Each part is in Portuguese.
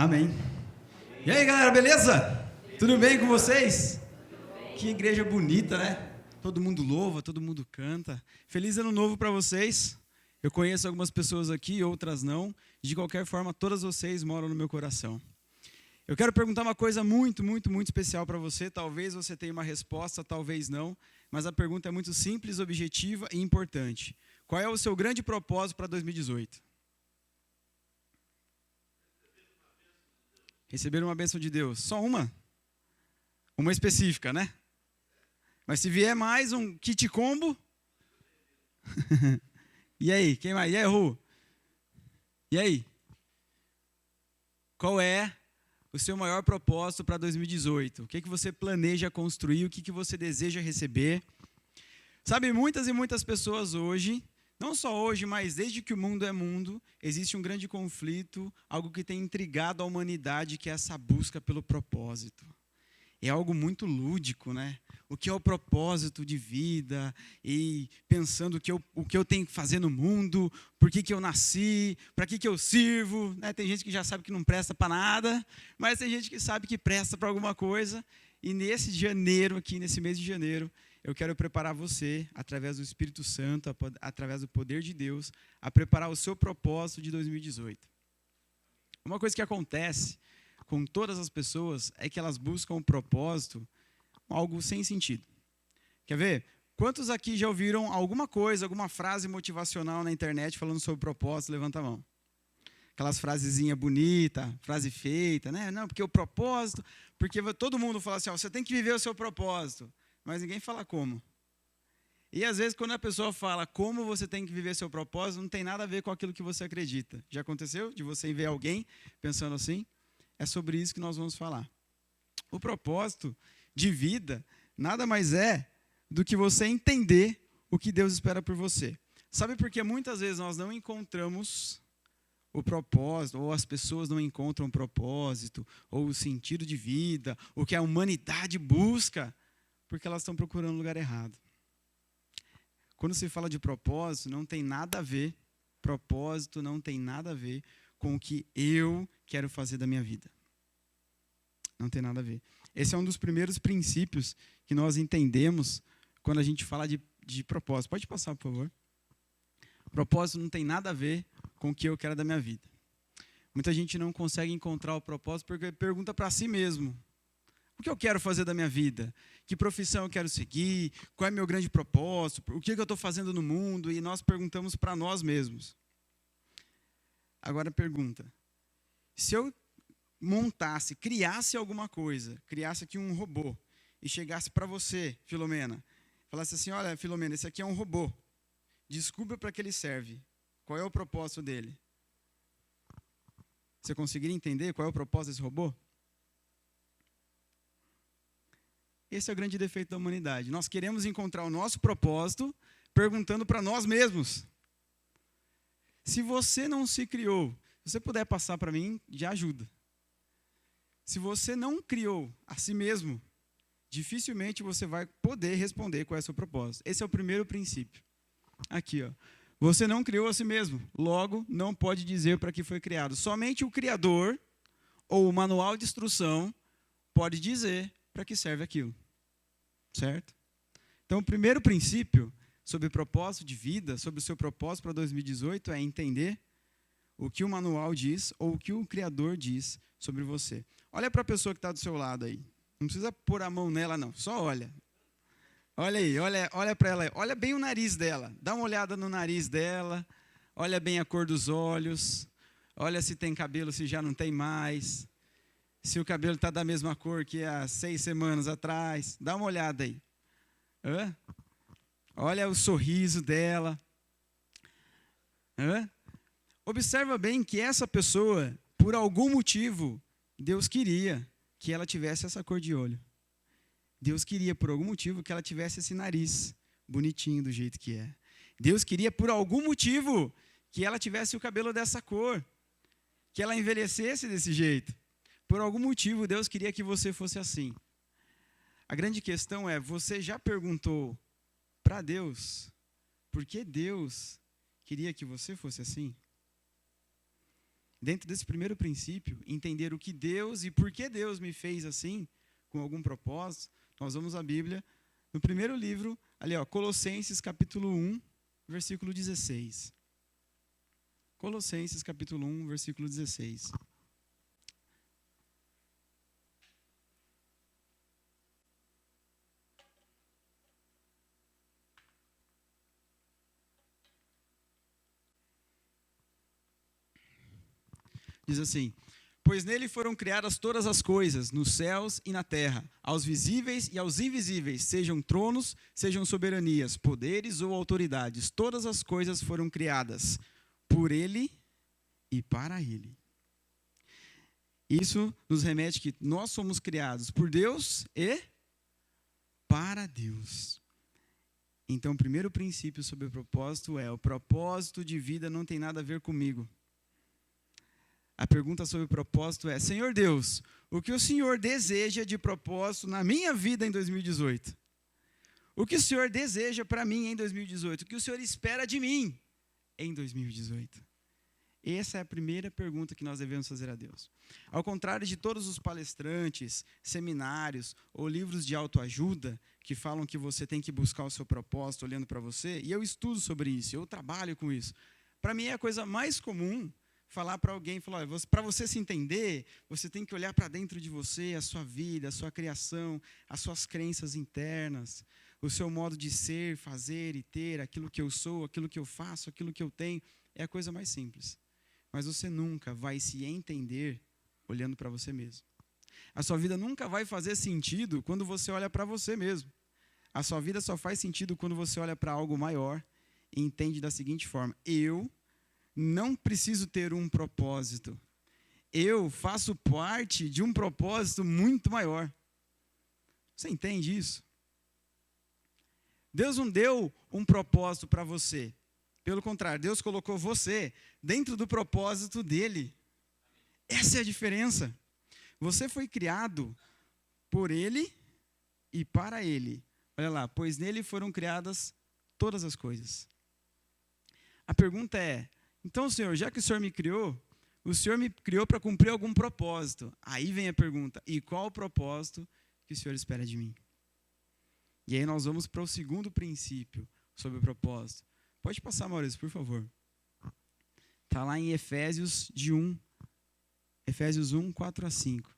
Amém. E aí, galera, beleza? Tudo bem com vocês? Que igreja bonita, né? Todo mundo louva, todo mundo canta. Feliz ano novo para vocês. Eu conheço algumas pessoas aqui, outras não. De qualquer forma, todas vocês moram no meu coração. Eu quero perguntar uma coisa muito especial para você. Talvez você tenha uma resposta, talvez não. Mas a pergunta é muito simples, objetiva e importante. Qual é o seu grande propósito para 2018? Receber uma bênção de Deus. Só uma? Uma específica, né? Mas se vier mais um kit combo... E aí, quem mais? E aí, Ru? E aí? Qual é o seu maior propósito para 2018? O que você planeja construir? O que você deseja receber? Sabe, muitas e muitas pessoas hoje, não só hoje, mas desde que o mundo é mundo, existe um grande conflito, algo que tem intrigado a humanidade, que é essa busca pelo propósito. É algo muito lúdico, né? O que é o propósito de vida? E pensando o que eu tenho que fazer no mundo, por que eu nasci, para que eu sirvo. Né? Tem gente que já sabe que não presta para nada, mas tem gente que sabe que presta para alguma coisa. E nesse janeiro, aqui nesse mês de janeiro, eu quero preparar você, através do Espírito Santo, através do poder de Deus, a preparar o seu propósito de 2018. Uma coisa que acontece com todas as pessoas é que elas buscam um propósito, algo sem sentido. Quer ver? Quantos aqui já ouviram alguma coisa, alguma frase motivacional na internet falando sobre propósito? Levanta a mão. Aquelas frasezinhas bonitas, frase feita, né? Não, porque o propósito, porque todo mundo fala assim, ó, você tem que viver o seu propósito, mas ninguém fala como. E às vezes quando a pessoa fala como você tem que viver seu propósito, não tem nada a ver com aquilo que você acredita. Já aconteceu de você ver alguém pensando assim? É sobre isso que nós vamos falar. O propósito de vida nada mais é do que você entender o que Deus espera por você. Sabe por que muitas vezes nós não encontramos o propósito, ou as pessoas não encontram o propósito, ou o sentido de vida, o que a humanidade busca? Porque elas estão procurando o lugar errado. Quando se fala de propósito, não tem nada a ver, propósito não tem nada a ver com o que eu quero fazer da minha vida. Não tem nada a ver. Esse é um dos primeiros princípios que nós entendemos quando a gente fala de propósito. Pode passar, por favor. Propósito não tem nada a ver com o que eu quero da minha vida. Muita gente não consegue encontrar o propósito porque pergunta para si mesmo. O que eu quero fazer da minha vida? Que profissão eu quero seguir? Qual é meu grande propósito? O que eu estou fazendo no mundo? E nós perguntamos para nós mesmos. Agora pergunta, se eu criasse alguma coisa, criasse aqui um robô, e chegasse para você, Filomena, falasse assim, olha, Filomena, esse aqui é um robô, descubra para que ele serve, qual é o propósito dele? Você conseguiria entender qual é o propósito desse robô? Esse é o grande defeito da humanidade, nós queremos encontrar o nosso propósito perguntando para nós mesmos. Se você não se criou, se você puder passar para mim, já ajuda. Se você não criou a si mesmo, dificilmente você vai poder responder qual é o seu propósito. Esse é o primeiro princípio. Aqui, ó. Você não criou a si mesmo, logo não pode dizer para que foi criado. Somente o Criador ou o manual de instrução pode dizer para que serve aquilo. Certo? Então, o primeiro princípio sobre propósito de vida, sobre o seu propósito para 2018, é entender o que o manual diz ou o que o Criador diz sobre você. Olha para a pessoa que está do seu lado aí. Não precisa pôr a mão nela, não. Só olha. Olha aí, olha para ela. Olha bem o nariz dela. Dá uma olhada no nariz dela. Olha bem a cor dos olhos. Olha se tem cabelo, se já não tem mais. Se o cabelo está da mesma cor que há 6 semanas atrás. Dá uma olhada aí. Hã? Olha o sorriso dela. Hã? Observa bem que essa pessoa, por algum motivo, Deus queria que ela tivesse essa cor de olho. Deus queria, por algum motivo, que ela tivesse esse nariz bonitinho do jeito que é. Deus queria, por algum motivo, que ela tivesse o cabelo dessa cor. Que ela envelhecesse desse jeito. Por algum motivo, Deus queria que você fosse assim. A grande questão é, você já perguntou para Deus por que Deus queria que você fosse assim? dentro desse primeiro princípio, entender o que Deus e por que Deus me fez assim, com algum propósito, nós vamos à Bíblia, no primeiro livro, ali, Colossenses capítulo 1, versículo 16. Colossenses capítulo 1, versículo 16. Diz assim: pois nele foram criadas todas as coisas, nos céus e na terra, aos visíveis e aos invisíveis, sejam tronos, sejam soberanias, poderes ou autoridades, todas as coisas foram criadas por ele e para ele. Isso nos remete que nós somos criados por Deus e para Deus. Então, o primeiro princípio sobre o propósito é: o propósito de vida não tem nada a ver comigo. A pergunta sobre o propósito é: Senhor Deus, o que o Senhor deseja de propósito na minha vida em 2018? O que o Senhor deseja para mim em 2018? O que o Senhor espera de mim em 2018? Essa é a primeira pergunta que nós devemos fazer a Deus. Ao contrário de todos os palestrantes, seminários ou livros de autoajuda que falam que você tem que buscar o seu propósito olhando para você, e eu estudo sobre isso, eu trabalho com isso. Para mim é a coisa mais comum falar para alguém, para você se entender, você tem que olhar para dentro de você, a sua vida, a sua criação, as suas crenças internas, o seu modo de ser, fazer e ter, aquilo que eu sou, aquilo que eu faço, aquilo que eu tenho, é a coisa mais simples. Mas você nunca vai se entender olhando para você mesmo. A sua vida nunca vai fazer sentido quando você olha para você mesmo. A sua vida só faz sentido quando você olha para algo maior e entende da seguinte forma: eu não preciso ter um propósito. Eu faço parte de um propósito muito maior. Você entende isso? Deus não deu um propósito para você. Pelo contrário, Deus colocou você dentro do propósito dele. Essa é a diferença. Você foi criado por ele e para ele. Olha lá, pois nele foram criadas todas as coisas. A pergunta é: então, Senhor, já que o Senhor me criou para cumprir algum propósito. Aí vem a pergunta: e qual o propósito que o Senhor espera de mim? E aí nós vamos para o segundo princípio sobre o propósito. Pode passar, Maurício, por favor. Está lá em Efésios 1, 4 a 5.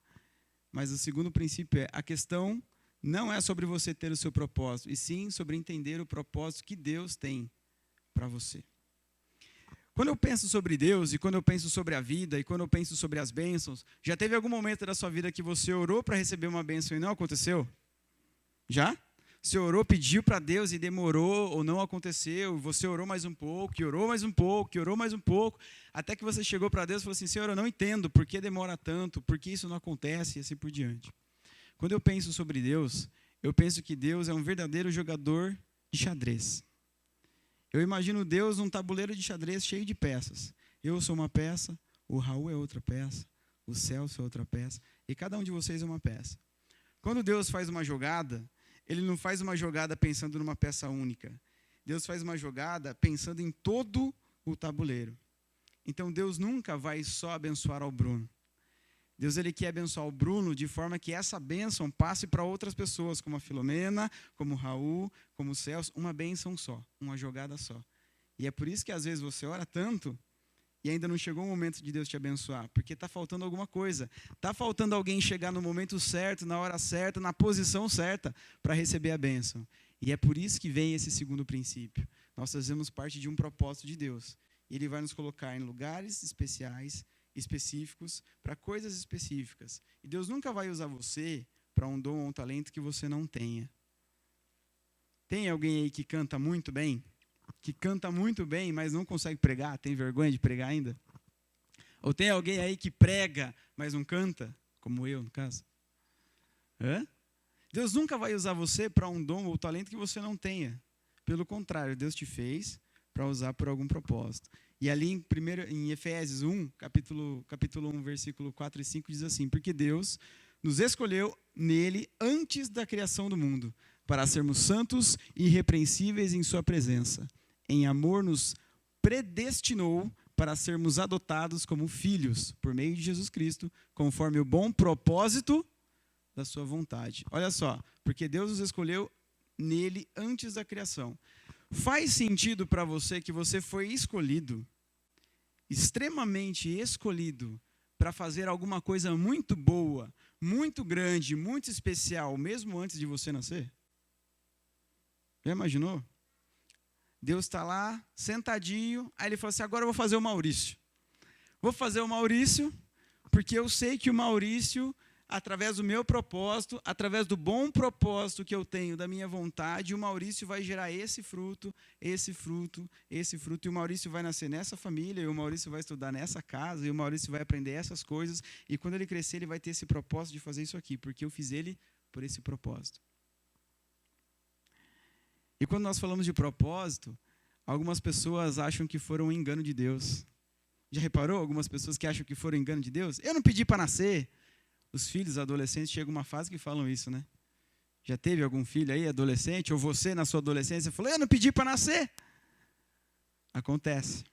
Mas o segundo princípio é: a questão não é sobre você ter o seu propósito, e sim sobre entender o propósito que Deus tem para você. Quando eu penso sobre Deus, e quando eu penso sobre a vida, e quando eu penso sobre as bênçãos, já teve algum momento da sua vida que você orou para receber uma bênção e não aconteceu? Já? Você orou, pediu para Deus e demorou, ou não aconteceu, você orou mais um pouco, e orou mais um pouco, e orou mais um pouco, até que você chegou para Deus e falou assim: Senhor, eu não entendo por que demora tanto, por que isso não acontece, e assim por diante. Quando eu penso sobre Deus, eu penso que Deus é um verdadeiro jogador de xadrez. Eu imagino Deus num tabuleiro de xadrez cheio de peças. Eu sou uma peça, o Raul é outra peça, o Celso é outra peça, e cada um de vocês é uma peça. Quando Deus faz uma jogada, Ele não faz uma jogada pensando numa peça única. Deus faz uma jogada pensando em todo o tabuleiro. Então Deus nunca vai só abençoar ao Bruno. Deus ele quer abençoar o Bruno de forma que essa bênção passe para outras pessoas, como a Filomena, como o Raul, como o Celso, uma bênção só, uma jogada só. E é por isso que às vezes você ora tanto e ainda não chegou o momento de Deus te abençoar, porque está faltando alguma coisa. Está faltando alguém chegar no momento certo, na hora certa, na posição certa para receber a bênção. E é por isso que vem esse segundo princípio. Nós fazemos parte de um propósito de Deus. E Ele vai nos colocar em lugares especiais, específicos, para coisas específicas. E Deus nunca vai usar você para um dom ou um talento que você não tenha. Tem alguém aí que canta muito bem? Que canta muito bem, mas não consegue pregar? Tem vergonha de pregar ainda? Ou tem alguém aí que prega, mas não canta? Como eu, no caso. Hã? Deus nunca vai usar você para um dom ou talento que você não tenha. Pelo contrário, Deus te fez para usar por algum propósito. E ali em Efésios 1, capítulo 1, versículo 4 e 5, diz assim: porque Deus nos escolheu nele antes da criação do mundo, para sermos santos e irrepreensíveis em sua presença. Em amor nos predestinou para sermos adotados como filhos, por meio de Jesus Cristo, conforme o bom propósito da sua vontade. Olha só, porque Deus nos escolheu nele antes da criação. Faz sentido para você que você foi escolhido, extremamente escolhido, para fazer alguma coisa muito boa, muito grande, muito especial, mesmo antes de você nascer? Já imaginou? Deus está lá, sentadinho, aí ele falou assim, agora eu vou fazer o Maurício. Vou fazer o Maurício, porque eu sei que o Maurício, através do meu propósito, através do bom propósito que eu tenho, da minha vontade, o Maurício vai gerar esse fruto, esse fruto, esse fruto, e o Maurício vai nascer nessa família, e o Maurício vai estudar nessa casa, e o Maurício vai aprender essas coisas, e quando ele crescer, ele vai ter esse propósito de fazer isso aqui, porque eu fiz ele por esse propósito. E quando nós falamos de propósito, algumas pessoas acham que foram um engano de Deus. Já reparou? Algumas pessoas que acham que foram um engano de Deus? Eu não pedi para nascer. Os filhos adolescentes chegam uma fase que falam isso, né? Já teve algum filho aí, adolescente, ou você na sua adolescência falou, eu não pedi para nascer. Acontece.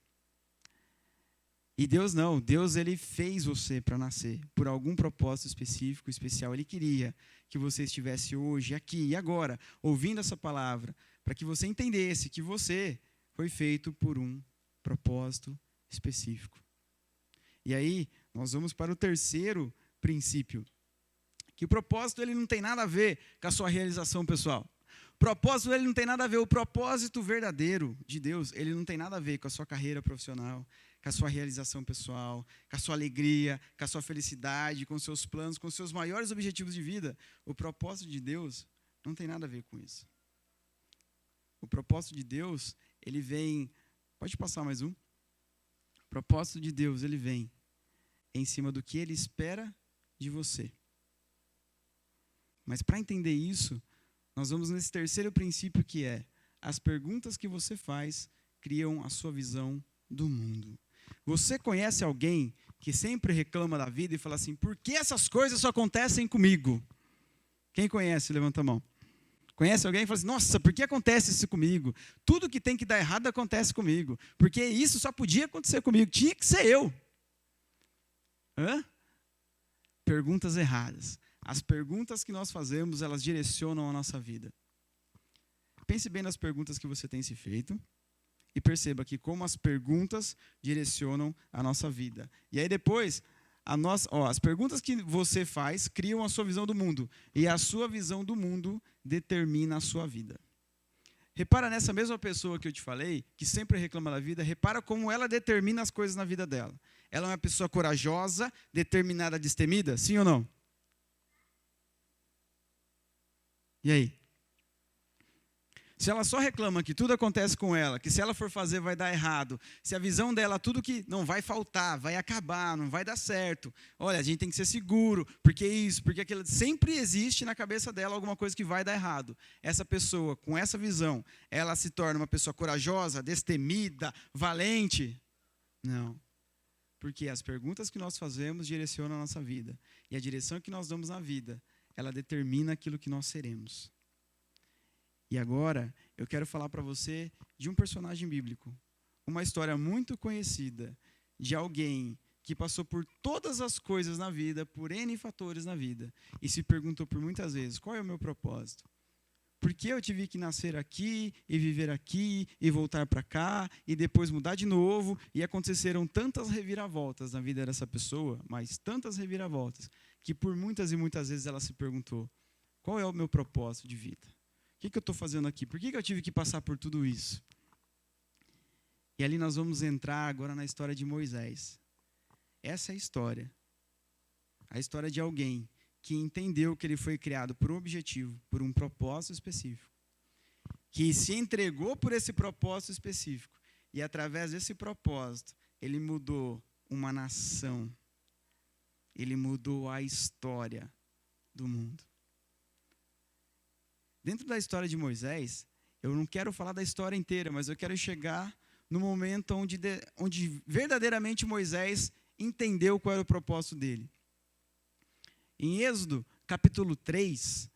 E Deus não, Deus ele fez você para nascer, por algum propósito específico, especial. Ele queria que você estivesse hoje, aqui e agora, ouvindo essa palavra, para que você entendesse que você foi feito por um propósito específico. E aí, nós vamos para o terceiro princípio, que o propósito ele não tem nada a ver com a sua realização pessoal. O propósito ele não tem nada a ver, o propósito verdadeiro de Deus, ele não tem nada a ver com a sua carreira profissional, com a sua realização pessoal, com a sua alegria, com a sua felicidade, com os seus planos, com os seus maiores objetivos de vida. O propósito de Deus não tem nada a ver com isso. O propósito de Deus, ele vem... Pode passar mais um? O propósito de Deus, ele vem em cima do que ele espera de você. Mas para entender isso, nós vamos nesse terceiro princípio que é: as perguntas que você faz criam a sua visão do mundo. Você conhece alguém que sempre reclama da vida e fala assim, por que essas coisas só acontecem comigo? Quem conhece? Levanta a mão. Conhece alguém que fala assim, nossa, por que acontece isso comigo? Tudo que tem que dar errado acontece comigo. Porque isso só podia acontecer comigo, tinha que ser eu. Hã? Perguntas erradas. As perguntas que nós fazemos, elas direcionam a nossa vida. Pense bem nas perguntas que você tem se feito e perceba que como as perguntas direcionam a nossa vida. E aí depois, as perguntas que você faz criam a sua visão do mundo. E a sua visão do mundo determina a sua vida. Repara nessa mesma pessoa que eu te falei, que sempre reclama da vida, repara como ela determina as coisas na vida dela. Ela é uma pessoa corajosa, determinada, destemida? Sim ou não? E aí? Se ela só reclama que tudo acontece com ela, que se ela for fazer vai dar errado, se a visão dela, tudo que não vai faltar, vai acabar, não vai dar certo. Olha, a gente tem que ser seguro, porque isso, porque aquilo. Sempre existe na cabeça dela alguma coisa que vai dar errado. Essa pessoa, com essa visão, ela se torna uma pessoa corajosa, destemida, valente? Não. Porque as perguntas que nós fazemos direcionam a nossa vida. E a direção que nós damos na vida, ela determina aquilo que nós seremos. E agora, eu quero falar para você de um personagem bíblico. Uma história muito conhecida de alguém que passou por todas as coisas na vida, por N fatores na vida, e se perguntou por muitas vezes, qual é o meu propósito? Por que eu tive que nascer aqui, e viver aqui, e voltar para cá, e depois mudar de novo? E aconteceram tantas reviravoltas na vida dessa pessoa, mas tantas reviravoltas, que por muitas e muitas vezes ela se perguntou, qual é o meu propósito de vida? O que eu estou fazendo aqui? Por que eu tive que passar por tudo isso? E ali nós vamos entrar agora na história de Moisés. Essa é a história de alguém que entendeu que ele foi criado por um objetivo, por um propósito específico, que se entregou por esse propósito específico, e através desse propósito, ele mudou uma nação, ele mudou a história do mundo. Dentro da história de Moisés, eu não quero falar da história inteira, mas eu quero chegar no momento onde verdadeiramente Moisés entendeu qual era o propósito dele. Em Êxodo, capítulo 3,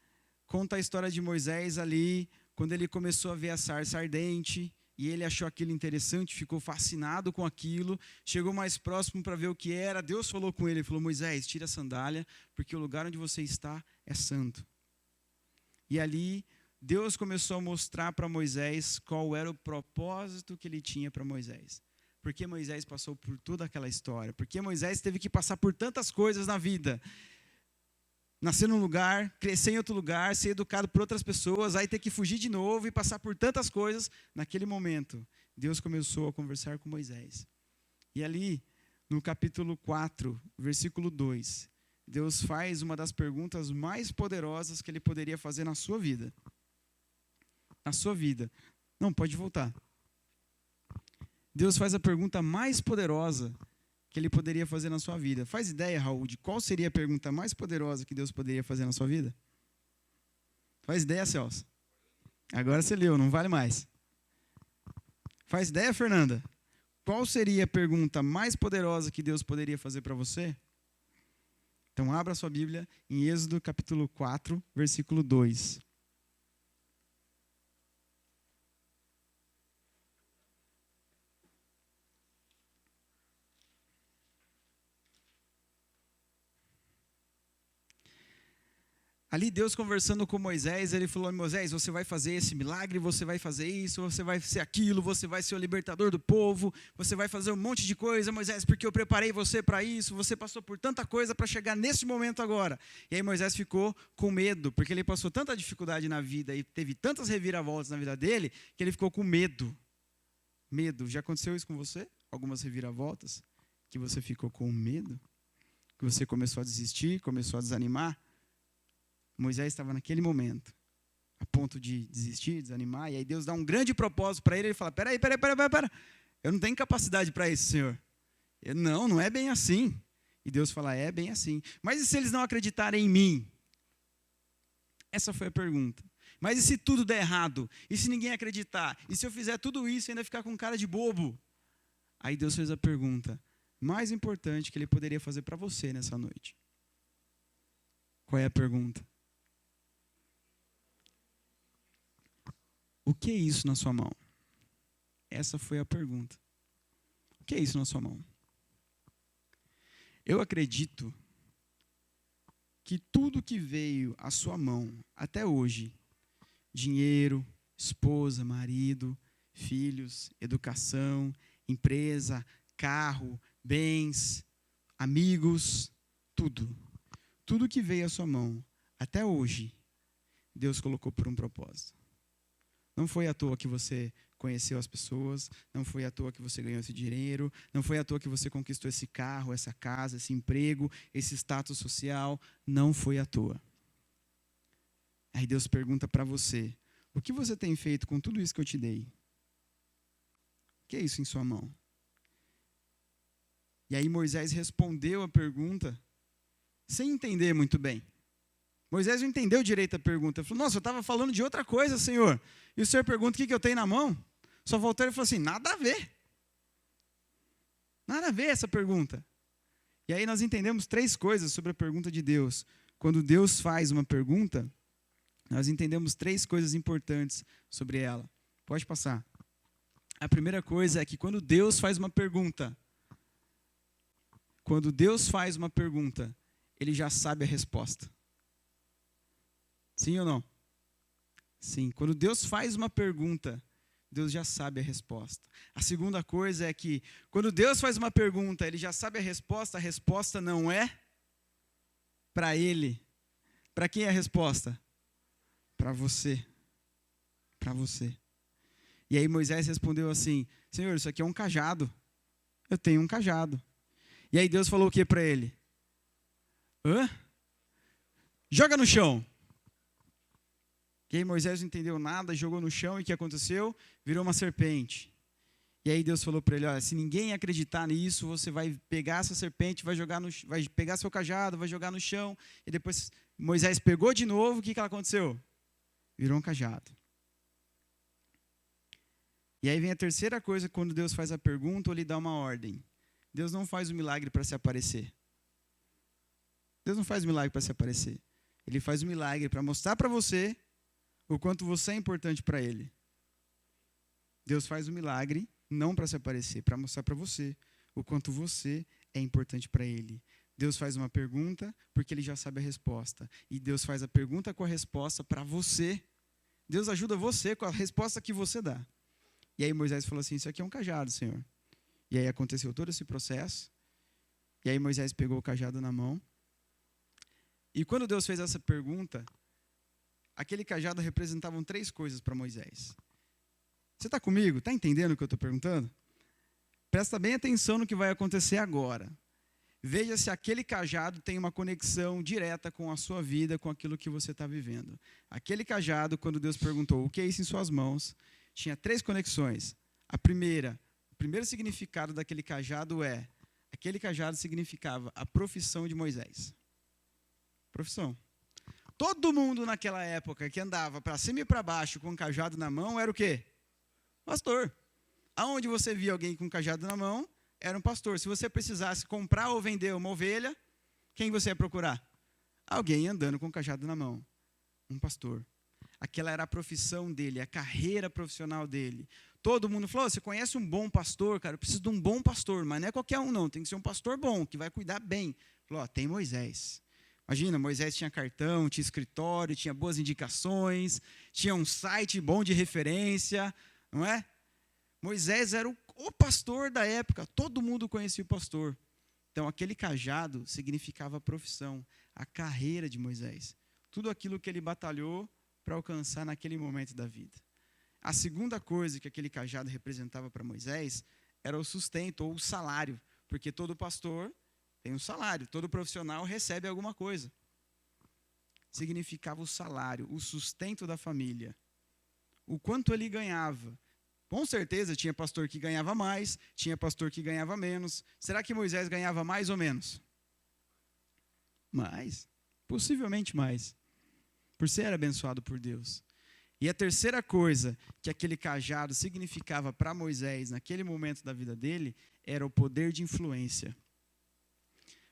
conta a história de Moisés ali, quando ele começou a ver a sarça ardente, E ele achou aquilo interessante, ficou fascinado com aquilo, chegou mais próximo para ver o que era. Deus falou com ele, falou: Moisés, tira a sandália, porque o lugar onde você está é santo. E ali, Deus começou a mostrar para Moisés qual era o propósito que ele tinha para Moisés. Por que Moisés passou por toda aquela história? Porque Moisés teve que passar por tantas coisas na vida. Nascer num lugar, crescer em outro lugar, ser educado por outras pessoas, aí ter que fugir de novo e passar por tantas coisas. Naquele momento, Deus começou a conversar com Moisés. E ali, no capítulo 4, versículo 2, Deus faz uma das perguntas mais poderosas que ele poderia fazer na sua vida. Na sua vida. Não, pode voltar. Deus faz a pergunta mais poderosa que ele poderia fazer na sua vida. Faz ideia, Raul, de qual seria a pergunta mais poderosa que Deus poderia fazer na sua vida? Faz ideia, Celso? Agora você leu, não vale mais. Faz ideia, Fernanda? Qual seria a pergunta mais poderosa que Deus poderia fazer para você? Então, abra sua Bíblia em Êxodo capítulo 4, versículo 2. Ali Deus conversando com Moisés, ele falou: Moisés, você vai fazer esse milagre, você vai fazer isso, você vai ser aquilo, você vai ser o libertador do povo, você vai fazer um monte de coisa, Moisés, porque eu preparei você para isso, você passou por tanta coisa para chegar nesse momento agora. E aí Moisés ficou com medo, porque ele passou tanta dificuldade na vida e teve tantas reviravoltas na vida dele, que ele ficou com medo. Medo. Já aconteceu isso com você? Algumas reviravoltas? Que você ficou com medo? Que você começou a desistir, começou a desanimar? Moisés estava naquele momento, a ponto de desistir, desanimar, e aí Deus dá um grande propósito para ele, ele fala: peraí, eu não tenho capacidade para isso, Senhor. Não é bem assim. E Deus fala: é bem assim. Mas e se eles não acreditarem em mim? Essa foi a pergunta. Mas e se tudo der errado? E se ninguém acreditar? E se eu fizer tudo isso e ainda ficar com cara de bobo? Aí Deus fez a pergunta mais importante que ele poderia fazer para você nessa noite. Qual é a pergunta? O que é isso na sua mão? Essa foi a pergunta. O que é isso na sua mão? Eu acredito que tudo que veio à sua mão até hoje, dinheiro, esposa, marido, filhos, educação, empresa, carro, bens, amigos, tudo que veio à sua mão até hoje, Deus colocou por um propósito. Não foi à toa que você conheceu as pessoas, não foi à toa que você ganhou esse dinheiro, não foi à toa que você conquistou esse carro, essa casa, esse emprego, esse status social, não foi à toa. Aí Deus pergunta para você: o que você tem feito com tudo isso que eu te dei? O que é isso em sua mão? E aí Moisés respondeu a pergunta sem entender muito bem. Moisés não entendeu direito a pergunta. Ele falou: nossa, eu estava falando de outra coisa, Senhor. E o Senhor pergunta: o que eu tenho na mão? Só voltou e falou assim: nada a ver. Nada a ver essa pergunta. E aí nós entendemos 3 coisas sobre a pergunta de Deus. Quando Deus faz uma pergunta, nós entendemos 3 coisas importantes sobre ela. Pode passar. A primeira coisa é que quando Deus faz uma pergunta, Ele já sabe a resposta. Sim ou não? Sim. Quando Deus faz uma pergunta, Deus já sabe a resposta. A segunda coisa é que, quando Deus faz uma pergunta, Ele já sabe a resposta não é para Ele. Para quem é a resposta? Para você. Para você. E aí Moisés respondeu assim: Senhor, isso aqui é um cajado. Eu tenho um cajado. E aí Deus falou o que para ele? Joga no chão. E aí Moisés não entendeu nada, jogou no chão, e o que aconteceu? Virou uma serpente. E aí Deus falou para ele: olha, se ninguém acreditar nisso, você vai pegar essa serpente, vai pegar seu cajado, vai jogar no chão. E depois Moisés pegou de novo, o que aconteceu? Virou um cajado. E aí vem a terceira coisa, quando Deus faz a pergunta ou Ele dá uma ordem. Deus não faz o milagre para se aparecer. Deus não faz o milagre para se aparecer. Ele faz o milagre para mostrar para você o quanto você é importante para Ele. Deus faz o milagre não para se aparecer, para mostrar para você o quanto você é importante para Ele. Deus faz uma pergunta porque Ele já sabe a resposta. E Deus faz a pergunta com a resposta para você. Deus ajuda você com a resposta que você dá. E aí Moisés falou assim, isso aqui é um cajado, Senhor. E aí aconteceu todo esse processo. E aí Moisés pegou o cajado na mão. E quando Deus fez essa pergunta, aquele cajado representava 3 coisas para Moisés. Você está comigo? Está entendendo o que eu estou perguntando? Presta bem atenção no que vai acontecer agora. Veja se aquele cajado tem uma conexão direta com a sua vida, com aquilo que você está vivendo. Aquele cajado, quando Deus perguntou, o que é isso em suas mãos? Tinha 3 conexões. O primeiro significado daquele cajado é, aquele cajado significava a profissão de Moisés. Profissão. Todo mundo naquela época que andava para cima e para baixo com um cajado na mão era o quê? Pastor. Aonde você via alguém com um cajado na mão, era um pastor. Se você precisasse comprar ou vender uma ovelha, quem você ia procurar? Alguém andando com um cajado na mão. Um pastor. Aquela era a profissão dele, a carreira profissional dele. Todo mundo falou, você conhece um bom pastor? Cara, eu preciso de um bom pastor, mas não é qualquer um não, tem que ser um pastor bom, que vai cuidar bem. Falou, tem Moisés. Imagina, Moisés tinha cartão, tinha escritório, tinha boas indicações, tinha um site bom de referência, não é? Moisés era o pastor da época, todo mundo conhecia o pastor. Então, aquele cajado significava a profissão, a carreira de Moisés. Tudo aquilo que ele batalhou para alcançar naquele momento da vida. A segunda coisa que aquele cajado representava para Moisés era o sustento ou o salário, porque todo pastor tem um salário, todo profissional recebe alguma coisa. Significava o salário, o sustento da família. O quanto ele ganhava. Com certeza tinha pastor que ganhava mais, tinha pastor que ganhava menos. Será que Moisés ganhava mais ou menos? Mais. Possivelmente mais. Por ser abençoado por Deus. E a terceira coisa que aquele cajado significava para Moisés naquele momento da vida dele era o poder de influência.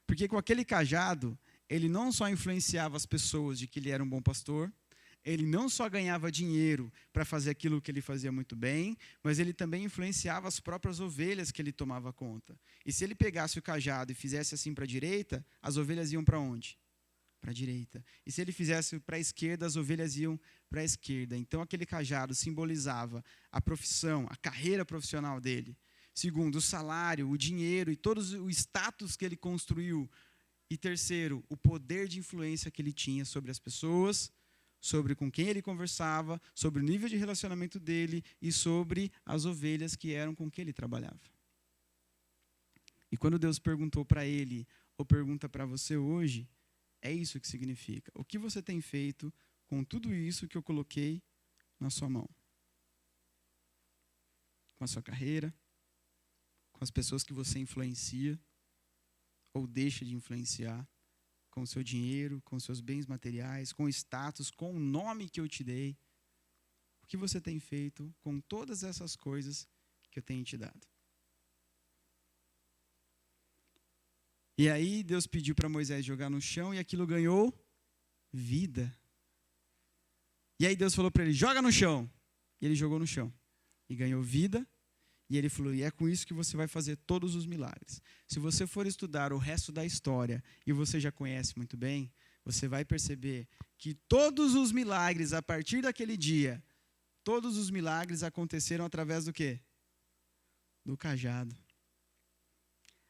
Porque com aquele cajado, ele não só influenciava as pessoas de que ele era um bom pastor, ele não só ganhava dinheiro para fazer aquilo que ele fazia muito bem, mas ele também influenciava as próprias ovelhas que ele tomava conta. E se ele pegasse o cajado e fizesse assim para a direita, as ovelhas iam para onde? Para a direita. E se ele fizesse para a esquerda, as ovelhas iam para a esquerda. Então aquele cajado simbolizava a profissão, a carreira profissional dele. Segundo, o salário, o dinheiro e todo o status que ele construiu. E terceiro, o poder de influência que ele tinha sobre as pessoas, sobre com quem ele conversava, sobre o nível de relacionamento dele e sobre as ovelhas que eram com quem ele trabalhava. E quando Deus perguntou para ele, ou pergunta para você hoje, é isso que significa. O que você tem feito com tudo isso que eu coloquei na sua mão? Com a sua carreira, com as pessoas que você influencia ou deixa de influenciar, com o seu dinheiro, com os seus bens materiais, com o status, com o nome que eu te dei. O que você tem feito com todas essas coisas que eu tenho te dado? E aí Deus pediu para Moisés jogar no chão e aquilo ganhou vida. E aí Deus falou para ele, joga no chão. E ele jogou no chão. E ganhou vida. E ele falou, e é com isso que você vai fazer todos os milagres. Se você for estudar o resto da história, e você já conhece muito bem, você vai perceber que todos os milagres, a partir daquele dia, todos os milagres aconteceram através do quê? Do cajado.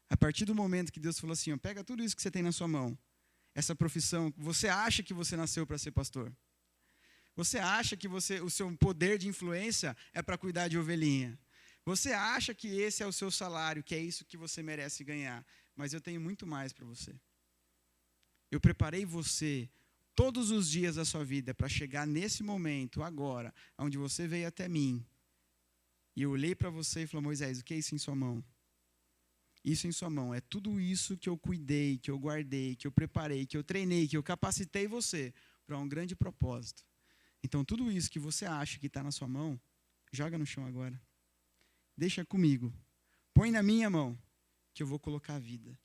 A partir do momento que Deus falou assim, ó, pega tudo isso que você tem na sua mão, essa profissão, você acha que você nasceu para ser pastor? Você acha que o seu poder de influência é para cuidar de ovelhinha? Você acha que esse é o seu salário, que é isso que você merece ganhar. Mas eu tenho muito mais para você. Eu preparei você todos os dias da sua vida para chegar nesse momento, agora, onde você veio até mim. E eu olhei para você e falei, Moisés, o que é isso em sua mão? Isso em sua mão é tudo isso que eu cuidei, que eu guardei, que eu preparei, que eu treinei, que eu capacitei você para um grande propósito. Então, tudo isso que você acha que está na sua mão, joga no chão agora. Deixa comigo, põe na minha mão, que eu vou colocar a vida.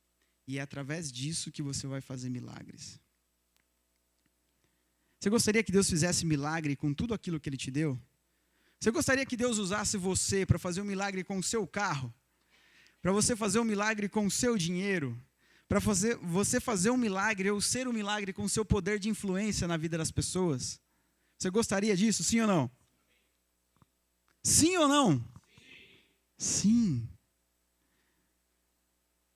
E é através disso que você vai fazer milagres. Você gostaria que Deus fizesse milagre com tudo aquilo que Ele te deu? Você gostaria que Deus usasse você para fazer um milagre com o seu carro? Para você fazer um milagre com o seu dinheiro? Para você fazer um milagre ou ser um milagre com o seu poder de influência na vida das pessoas? Você gostaria disso, sim ou não? Sim ou não? Sim.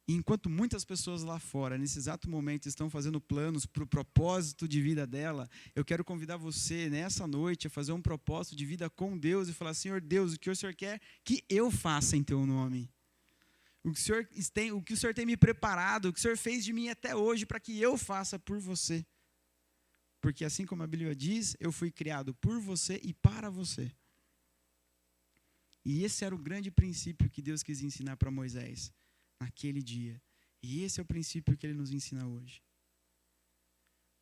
E enquanto muitas pessoas lá fora, nesse exato momento, estão fazendo planos para o propósito de vida dela, eu quero convidar você, nessa noite, a fazer um propósito de vida com Deus e falar: Senhor Deus, o que o Senhor quer que eu faça em Teu nome? O que o Senhor tem me preparado, o que o Senhor fez de mim até hoje para que eu faça por você. Porque assim como a Bíblia diz, eu fui criado por você e para você. E esse era o grande princípio que Deus quis ensinar para Moisés naquele dia. E esse é o princípio que Ele nos ensina hoje.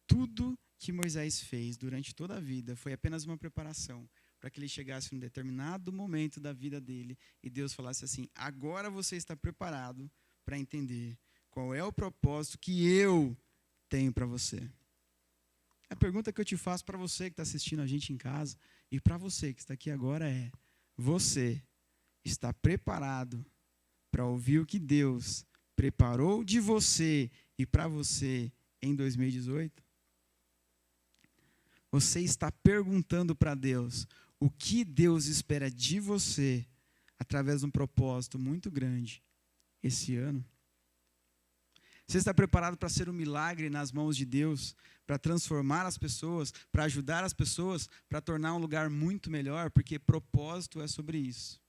Tudo que Moisés fez durante toda a vida foi apenas uma preparação para que ele chegasse num determinado momento da vida dele e Deus falasse assim: agora você está preparado para entender qual é o propósito que eu tenho para você. A pergunta que eu te faço para você que está assistindo a gente em casa e para você que está aqui agora é: você está preparado para ouvir o que Deus preparou de você e para você em 2018? Você está perguntando para Deus o que Deus espera de você através de um propósito muito grande esse ano? Você está preparado para ser um milagre nas mãos de Deus, para transformar as pessoas, para ajudar as pessoas, para tornar um lugar muito melhor? Porque propósito é sobre isso.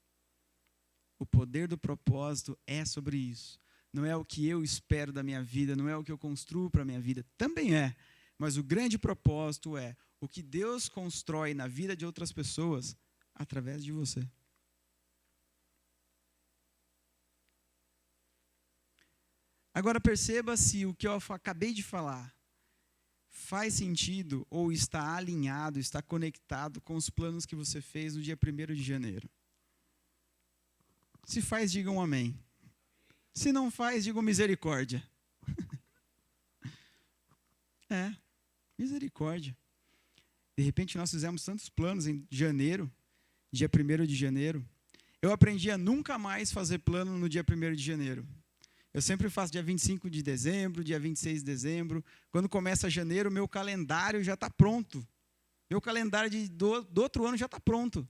O poder do propósito é sobre isso. Não é o que eu espero da minha vida, não é o que eu construo para a minha vida. Também é. Mas o grande propósito é o que Deus constrói na vida de outras pessoas através de você. Agora perceba se o que eu acabei de falar faz sentido ou está alinhado, está conectado com os planos que você fez no dia 1º de janeiro. Se faz, digam amém. Se não faz, digam misericórdia. Misericórdia. De repente nós fizemos tantos planos em janeiro, dia 1º de janeiro. Eu aprendi a nunca mais fazer plano no dia 1º de janeiro. Eu sempre faço dia 25 de dezembro, dia 26 de dezembro. Quando começa janeiro, meu calendário já está pronto. Meu calendário do outro ano já está pronto.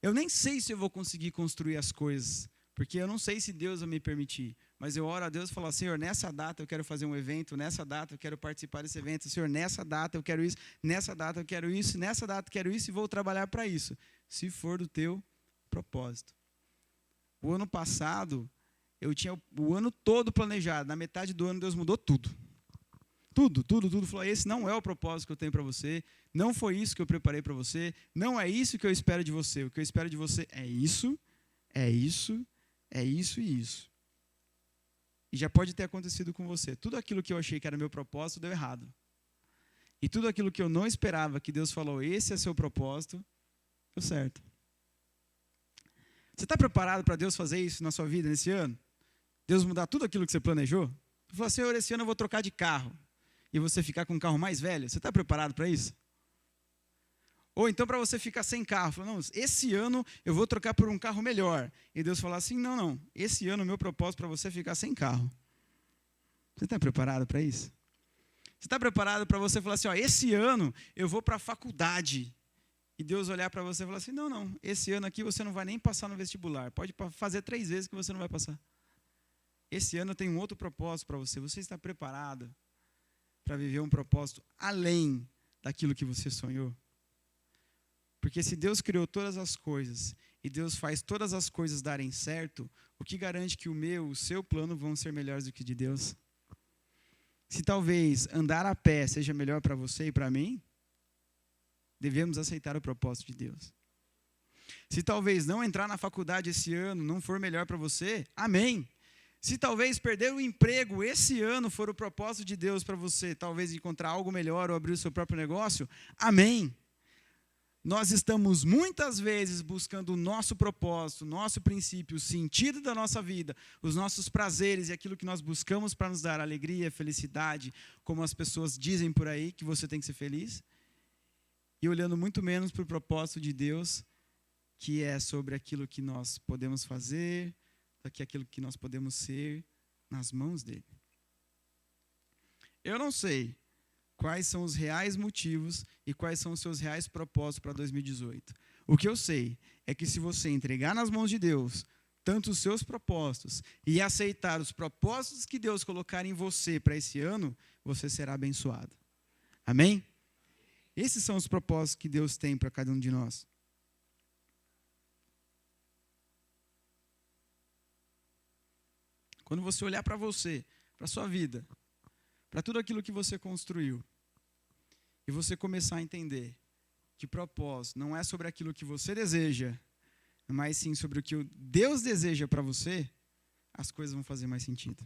Eu nem sei se eu vou conseguir construir as coisas, porque eu não sei se Deus vai me permitir. Mas eu oro a Deus e falo: Senhor, nessa data eu quero fazer um evento, nessa data eu quero participar desse evento, Senhor, nessa data eu quero isso, nessa data eu quero isso, nessa data eu quero isso e vou trabalhar para isso, se for do teu propósito. O ano passado, eu tinha o ano todo planejado, na metade do ano Deus mudou tudo. Tudo. Falou: esse não é o propósito que eu tenho para você, não foi isso que eu preparei para você, não é isso que eu espero de você. O que eu espero de você é isso, é isso, é isso e isso. E já pode ter acontecido com você. Tudo aquilo que eu achei que era meu propósito deu errado. E tudo aquilo que eu não esperava, que Deus falou: esse é seu propósito, deu certo. Você está preparado para Deus fazer isso na sua vida nesse ano? Deus mudar tudo aquilo que você planejou? Você falou: Senhor, esse ano eu vou trocar de carro. E você ficar com um carro mais velho? Você está preparado para isso? Ou então para você ficar sem carro. Falou: não, esse ano eu vou trocar por um carro melhor. E Deus falou assim: não. Esse ano o meu propósito para você é ficar sem carro. Você está preparado para isso? Você está preparado para você falar assim: esse ano eu vou para a faculdade. E Deus olhar para você e falar assim: não, esse ano aqui você não vai nem passar no vestibular. Pode fazer 3 vezes que você não vai passar. Esse ano eu tenho um outro propósito para você. Você está preparado para viver um propósito além daquilo que você sonhou? Porque se Deus criou todas as coisas e Deus faz todas as coisas darem certo, o que garante que o seu plano vão ser melhores do que o de Deus? Se talvez andar a pé seja melhor para você e para mim, devemos aceitar o propósito de Deus. Se talvez não entrar na faculdade esse ano não for melhor para você, amém. Se talvez perder o emprego esse ano for o propósito de Deus para você, talvez encontrar algo melhor ou abrir o seu próprio negócio, amém. Nós estamos muitas vezes buscando o nosso propósito, o nosso princípio, o sentido da nossa vida, os nossos prazeres e aquilo que nós buscamos para nos dar alegria, felicidade, como as pessoas dizem por aí que você tem que ser feliz, e olhando muito menos para o propósito de Deus que é sobre aquilo que nós podemos fazer, do que aquilo que nós podemos ser nas mãos dele. Eu não sei quais são os reais motivos e quais são os seus reais propósitos para 2018. O que eu sei é que se você entregar nas mãos de Deus tanto os seus propósitos e aceitar os propósitos que Deus colocar em você para esse ano, você será abençoado. Amém? Esses são os propósitos que Deus tem para cada um de nós. Quando você olhar para você, para a sua vida, para tudo aquilo que você construiu, e você começar a entender que propósito não é sobre aquilo que você deseja, mas sim sobre o que Deus deseja para você, as coisas vão fazer mais sentido.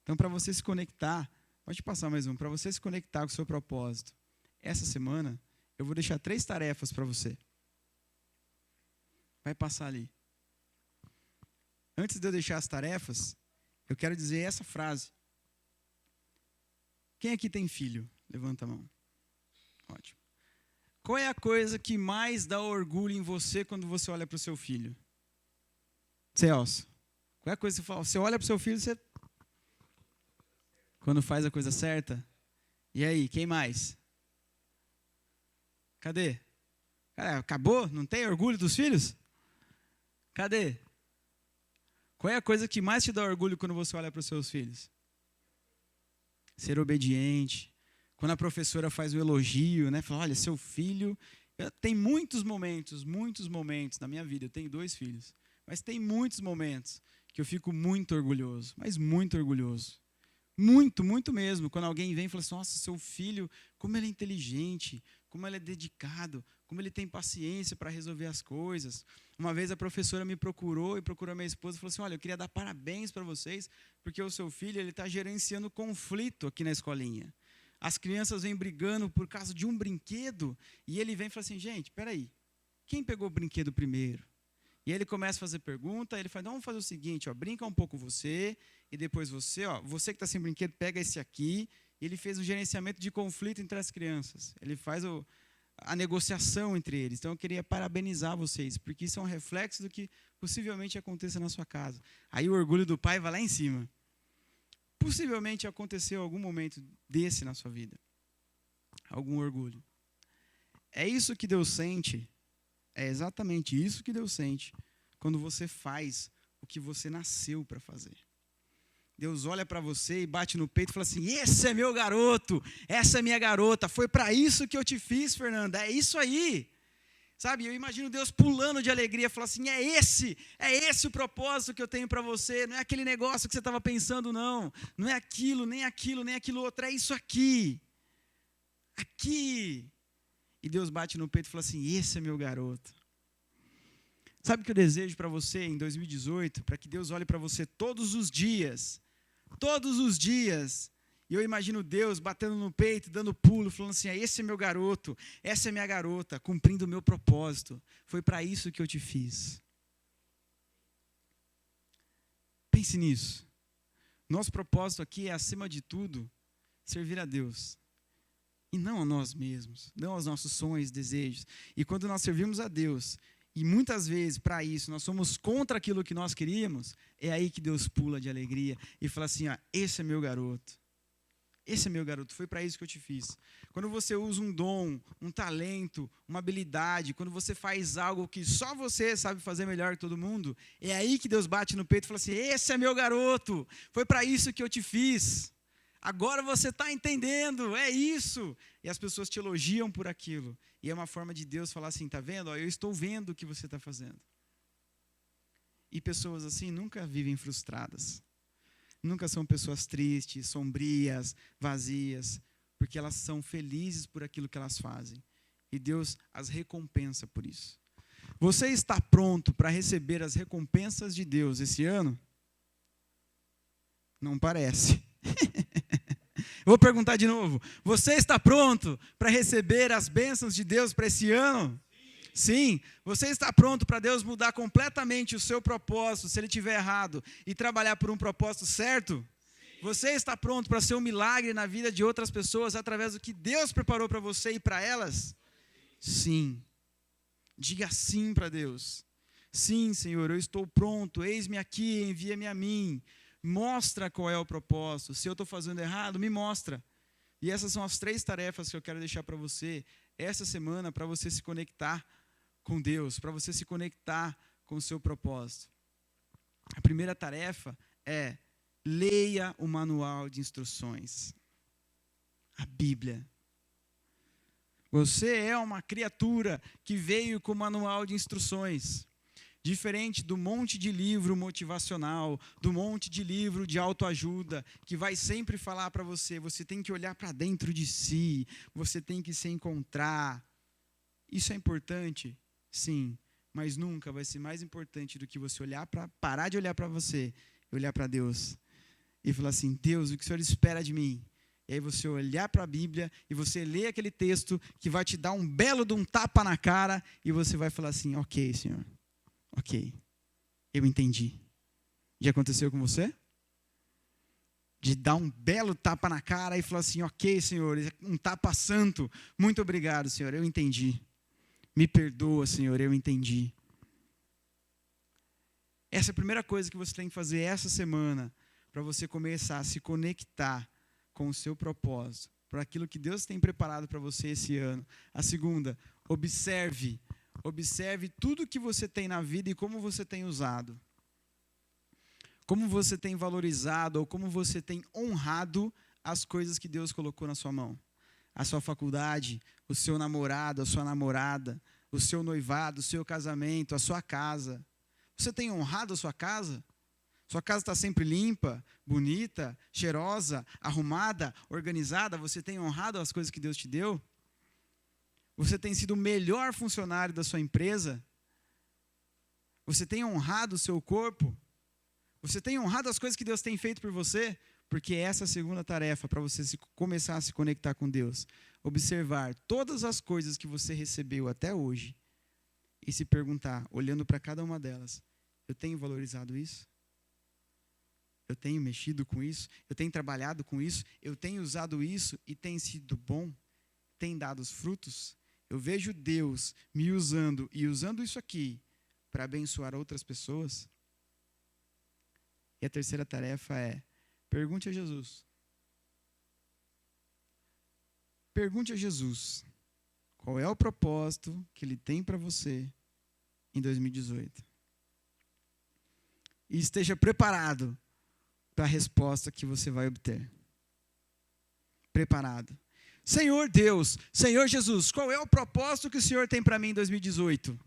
Então, para você se conectar, pode passar mais um, para você se conectar com o seu propósito, essa semana, eu vou deixar 3 tarefas para você. Vai passar ali. Antes de eu deixar as tarefas, eu quero dizer essa frase. Quem aqui tem filho? Levanta a mão. Ótimo. Qual é a coisa que mais dá orgulho em você quando você olha para o seu filho? Celso. Qual é a coisa que você fala? Você olha para o seu filho, você... Quando faz a coisa certa? E aí, quem mais? Cadê? Cara, acabou? Não tem orgulho dos filhos? Cadê? Qual é a coisa que mais te dá orgulho quando você olha para os seus filhos? Ser obediente. Quando a professora faz um elogio, né? Fala, olha, seu filho... Tem muitos momentos na minha vida. Eu tenho 2 filhos. Mas tem muitos momentos que eu fico muito orgulhoso. Mas muito orgulhoso. Muito, muito mesmo. Quando alguém vem e fala assim, nossa, seu filho, como ele é inteligente, como ele é dedicado, como ele tem paciência para resolver as coisas. Uma vez a professora me procurou e procurou a minha esposa e falou assim, olha, eu queria dar parabéns para vocês, porque o seu filho está gerenciando conflito aqui na escolinha. As crianças vêm brigando por causa de um brinquedo, e ele vem e fala assim, gente, espera aí, quem pegou o brinquedo primeiro? E aí ele começa a fazer pergunta, ele fala, não, vamos fazer o seguinte, ó, brinca um pouco você, e depois você que está sem brinquedo, pega esse aqui. E ele fez o gerenciamento de conflito entre as crianças. Ele faz a negociação entre eles. Então eu queria parabenizar vocês, porque isso é um reflexo do que possivelmente aconteça na sua casa. Aí o orgulho do pai vai lá em cima. Possivelmente aconteceu algum momento desse na sua vida. Algum orgulho. É isso que Deus sente, é exatamente isso que Deus sente quando você faz o que você nasceu para fazer. Deus olha para você e bate no peito e fala assim, esse é meu garoto, essa é minha garota, foi para isso que eu te fiz, Fernanda, é isso aí. Sabe, eu imagino Deus pulando de alegria, falar assim, é esse o propósito que eu tenho para você, não é aquele negócio que você estava pensando, não é aquilo, nem aquilo outro, é isso aqui. Aqui. E Deus bate no peito e fala assim, esse é meu garoto. Sabe o que eu desejo para você em 2018? Para que Deus olhe para você todos os dias, e eu imagino Deus batendo no peito, dando pulo, falando assim, esse é meu garoto, essa é minha garota, cumprindo o meu propósito, foi para isso que eu te fiz. Pense nisso. Nosso propósito aqui é, acima de tudo, servir a Deus. E não a nós mesmos, não aos nossos sonhos, desejos. E quando nós servimos a Deus, e muitas vezes, para isso, nós somos contra aquilo que nós queríamos, é aí que Deus pula de alegria e fala assim, esse é meu garoto. Esse é meu garoto, foi para isso que eu te fiz. Quando você usa um dom, um talento, uma habilidade, quando você faz algo que só você sabe fazer melhor que todo mundo, é aí que Deus bate no peito e fala assim, esse é meu garoto, foi para isso que eu te fiz. Agora você está entendendo, é isso. E as pessoas te elogiam por aquilo. E é uma forma de Deus falar assim, está vendo? Eu estou vendo o que você está fazendo. E pessoas assim nunca vivem frustradas. Nunca são pessoas tristes, sombrias, vazias. Porque elas são felizes por aquilo que elas fazem. E Deus as recompensa por isso. Você está pronto para receber as recompensas de Deus esse ano? Não parece. Vou perguntar de novo. Você está pronto para receber as bênçãos de Deus para esse ano? Sim. Você está pronto para Deus mudar completamente o seu propósito, se ele estiver errado, e trabalhar por um propósito certo? Sim. Você está pronto para ser um milagre na vida de outras pessoas através do que Deus preparou para você e para elas? Sim. Diga sim para Deus. Sim, Senhor, eu estou pronto, eis-me aqui, envia-me a mim. Mostra qual é o propósito. Se eu estou fazendo errado, me mostra. E essas são as 3 tarefas que eu quero deixar para você essa semana, para você se conectar com Deus, para você se conectar com o seu propósito. A primeira tarefa é: leia o manual de instruções. A Bíblia. Você é uma criatura que veio com o manual de instruções. Diferente do monte de livro motivacional, do monte de livro de autoajuda, que vai sempre falar para você, você tem que olhar para dentro de si, você tem que se encontrar. Isso é importante? Sim, mas nunca vai ser mais importante do que você parar de olhar para você, e olhar para Deus. E falar assim: Deus, o que o Senhor espera de mim? E aí você olhar para a Bíblia e você ler aquele texto que vai te dar um belo de um tapa na cara e você vai falar assim: ok, Senhor. Ok, eu entendi. Já aconteceu com você? De dar um belo tapa na cara e falar assim: ok, Senhor, um tapa santo. Muito obrigado, Senhor, eu entendi. Me perdoa, Senhor, eu entendi. Essa é a primeira coisa que você tem que fazer essa semana, para você começar a se conectar com o seu propósito, para aquilo que Deus tem preparado para você esse ano. A segunda, observe tudo que você tem na vida e como você tem usado. Como você tem valorizado ou como você tem honrado as coisas que Deus colocou na sua mão. A sua faculdade, o seu namorado, a sua namorada, o seu noivado, o seu casamento, a sua casa. Você tem honrado a sua casa? Sua casa está sempre limpa, bonita, cheirosa, arrumada, organizada? Você tem honrado as coisas que Deus te deu? Você tem sido o melhor funcionário da sua empresa? Você tem honrado o seu corpo? Você tem honrado as coisas que Deus tem feito por você? Porque essa é a segunda tarefa para você começar a se conectar com Deus. Observar todas as coisas que você recebeu até hoje e se perguntar, olhando para cada uma delas: eu tenho valorizado isso? Eu tenho mexido com isso? Eu tenho trabalhado com isso? Eu tenho usado isso e tem sido bom? Tem dado os frutos? Eu vejo Deus me usando e usando isso aqui para abençoar outras pessoas? E a terceira tarefa é: pergunte a Jesus. Pergunte a Jesus qual é o propósito que Ele tem para você em 2018. E esteja preparado para a resposta que você vai obter. Preparado. Senhor Deus, Senhor Jesus, qual é o propósito que o Senhor tem para mim em 2018?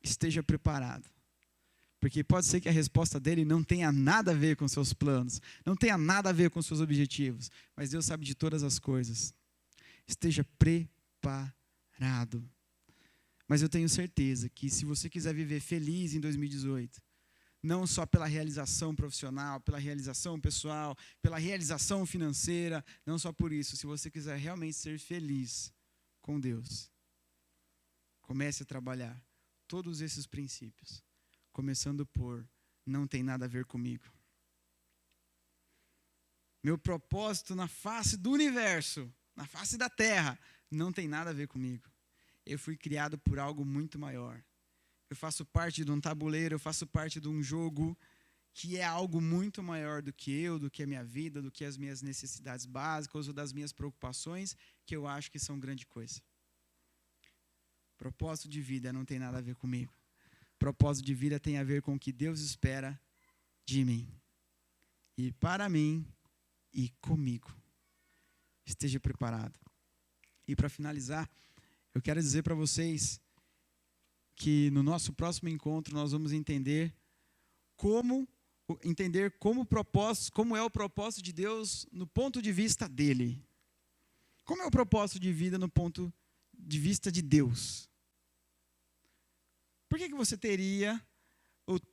Esteja preparado. Porque pode ser que a resposta dele não tenha nada a ver com seus planos, não tenha nada a ver com seus objetivos, mas Deus sabe de todas as coisas. Esteja preparado. Mas eu tenho certeza que se você quiser viver feliz em 2018, não só pela realização profissional, pela realização pessoal, pela realização financeira, não só por isso, se você quiser realmente ser feliz com Deus, comece a trabalhar todos esses princípios. Começando por: não tem nada a ver comigo. Meu propósito na face do universo, na face da terra, não tem nada a ver comigo. Eu fui criado por algo muito maior. Eu faço parte de um tabuleiro, eu faço parte de um jogo que é algo muito maior do que eu, do que a minha vida, do que as minhas necessidades básicas ou das minhas preocupações, que eu acho que são grande coisa. Propósito de vida não tem nada a ver comigo. Propósito de vida tem a ver com o que Deus espera de mim. E para mim e comigo. Esteja preparado. E para finalizar, eu quero dizer para vocês que no nosso próximo encontro nós vamos entender como é o propósito de Deus no ponto de vista dele. Como é o propósito de vida no ponto de vista de Deus? Por que você teria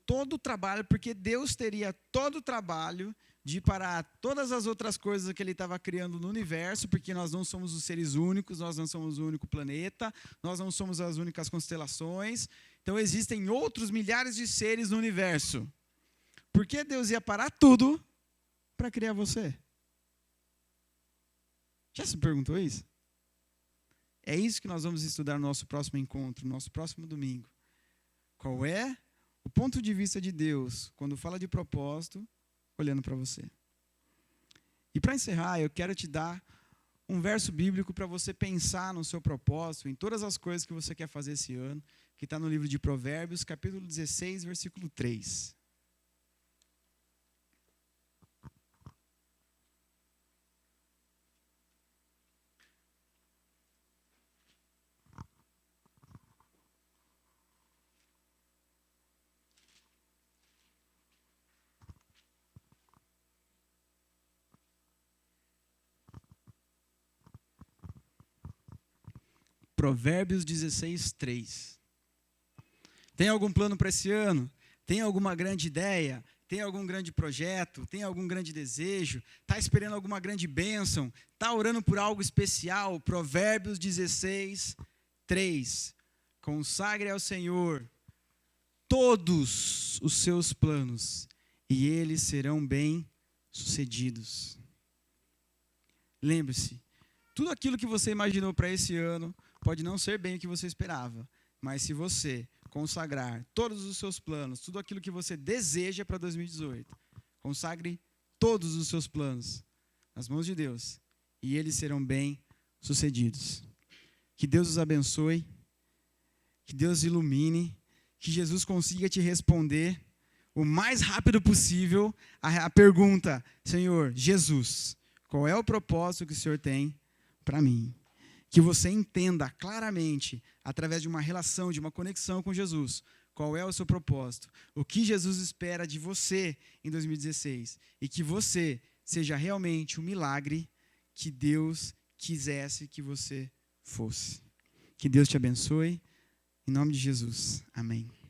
todo o trabalho? Porque Deus teria todo o trabalho de parar todas as outras coisas que Ele estava criando no universo, porque nós não somos os seres únicos, nós não somos o único planeta, nós não somos as únicas constelações. Então existem outros milhares de seres no universo. Por que Deus ia parar tudo para criar você? Já se perguntou isso? É isso que nós vamos estudar no nosso próximo encontro, no nosso próximo domingo. Qual é o ponto de vista de Deus quando fala de propósito, olhando para você? E para encerrar, eu quero te dar um verso bíblico para você pensar no seu propósito, em todas as coisas que você quer fazer esse ano, que está no livro de Provérbios, capítulo 16, versículo 3. Provérbios 16, 3. Tem algum plano para esse ano? Tem alguma grande ideia? Tem algum grande projeto? Tem algum grande desejo? Está esperando alguma grande bênção? Está orando por algo especial? Provérbios 16, 3. Consagre ao Senhor todos os seus planos, e eles serão bem-sucedidos. Lembre-se, tudo aquilo que você imaginou para esse ano pode não ser bem o que você esperava, mas se você consagrar todos os seus planos, tudo aquilo que você deseja para 2018, consagre todos os seus planos nas mãos de Deus, e eles serão bem-sucedidos. Que Deus os abençoe, que Deus ilumine, que Jesus consiga te responder o mais rápido possível a pergunta: Senhor, Jesus, qual é o propósito que o Senhor tem para mim? Que você entenda claramente, através de uma relação, de uma conexão com Jesus, qual é o seu propósito, o que Jesus espera de você em 2016, e que você seja realmente o milagre que Deus quisesse que você fosse. Que Deus te abençoe, em nome de Jesus. Amém.